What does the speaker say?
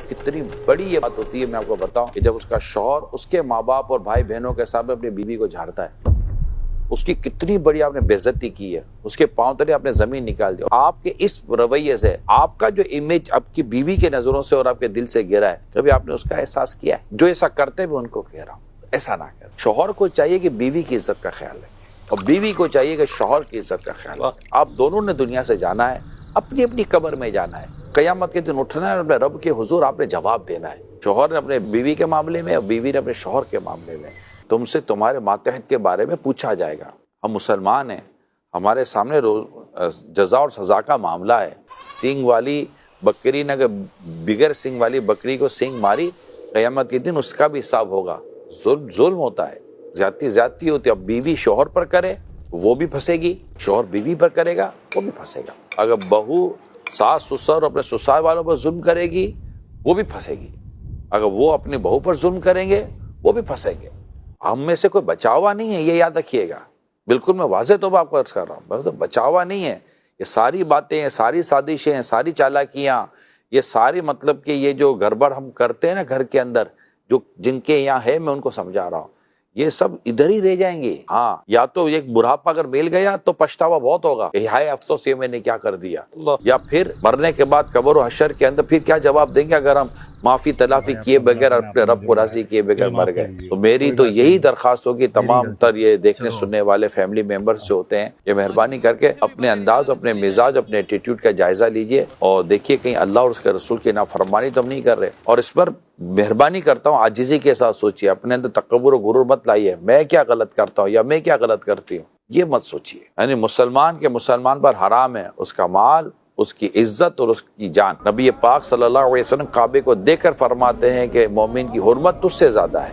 کتنی بڑی یہ بات ہوتی ہے، میں آپ کو بتاؤں کہ جب اس کا شوہر اس کے ماں باپ اور بھائی بہنوں کے سامنے اپنی بیوی کو جھاڑتا ہے، اس کی کتنی بڑی آپ نے بے عزتی کی ہے، اس کے پاؤں تلے آپ نے زمین نکال دی۔ آپ کے اس رویے سے آپ کا جو امیج آپ کی بیوی کے نظروں سے اور آپ کے دل سے گرا ہے، کبھی آپ نے اس کا احساس کیا ہے؟ جو ایسا کرتے بھی ان کو کہہ رہا ہوں، ایسا نہ کریں۔ شوہر کو چاہیے کہ بیوی کی عزت کا خیال رکھے اور بیوی کو چاہیے کہ شوہر کی عزت کا خیال رکھے۔ آپ دونوں نے دنیا سے جانا ہے، اپنی اپنی قبر میں جانا ہے، قیامت کے دن اٹھنا ہے اور اپنے رب کے حضور آپ نے جواب دینا ہے۔ شوہر نے اپنے بیوی کے معاملے میں اور بیوی نے اپنے شوہر کے معاملے میں۔ تم سے تمہارے ماتحت کے بارے میں پوچھا جائے گا۔ ہم مسلمان ہیں، ہمارے سامنے جزا اور سزا کا معاملہ ہے۔ سینگ والی بکری نے اگر بغیر سینگ والی بکری کو سینگ ماری، قیامت کے دن اس کا بھی حساب ہوگا۔ ظلم ہوتا ہے، زیادتی ہوتی ہے۔ اب بیوی شوہر پر کرے وہ بھی پھنسے گی، شوہر بیوی پر کرے گا وہ بھی پھنسے گا۔ اگر بہو ساس سسر اپنے سسرال والوں پر ظلم کرے گی وہ بھی پھنسے گی، اگر وہ اپنی بہو پر ظلم کریں گے وہ بھی پھنسیں گے۔ ہم میں سے کوئی بچا ہوا نہیں ہے، یہ یاد رکھیے گا۔ بالکل میں واضح طور پر آپ کو عرض کر رہا ہوں، بچا ہوا نہیں ہے۔ یہ ساری باتیں ہیں، ساری سازشیں ہیں، ساری چالاکیاں، یہ ساری مطلب کہ یہ جو گڑبڑ ہم کرتے ہیں نا گھر کے اندر، جو جن کے یہاں ہے، میں ان کو سمجھا رہا ہوں، یہ سب ادھر ہی رہ جائیں گے۔ ہاں، یا تو ایک بڑھاپا اگر مل گیا تو پچھتاوا بہت ہوگا کہ ہائے افسوس یہ میں نے کیا کر دیا، یا پھر مرنے کے بعد قبر و حشر کے اندر پھر کیا جواب دیں گے اگر ہم معافی تلافی کیے بغیر اپنے رب کو راضی کیے بغیر مر گئے۔ تو میری تو یہی درخواست ہوگی تمام تر یہ دیکھنے سننے والے فیملی ممبرز جو ہوتے ہیں، یہ مہربانی کر کے اپنے انداز، اپنے مزاج، اپنے ایٹیٹیوڈ کا جائزہ لیجئے اور دیکھیے کہیں اللہ اور اس کے رسول کی نافرمانی تو ہم نہیں کر رہے۔ اور اس پر مہربانی کرتا ہوں عاجزی کے ساتھ سوچیے، اپنے اندر تکبر و غرور مت لائیے، میں کیا غلط کرتا ہوں یا میں کیا غلط کرتی ہوں، یہ مت سوچیے۔ یعنی مسلمان پر حرام ہے اس کا مال، اس کی عزت اور اس کی جان۔ نبی پاک صلی اللہ علیہ وسلم کعبے کو دیکھ کر فرماتے ہیں کہ مومن کی حرمت تجھ سے زیادہ ہے۔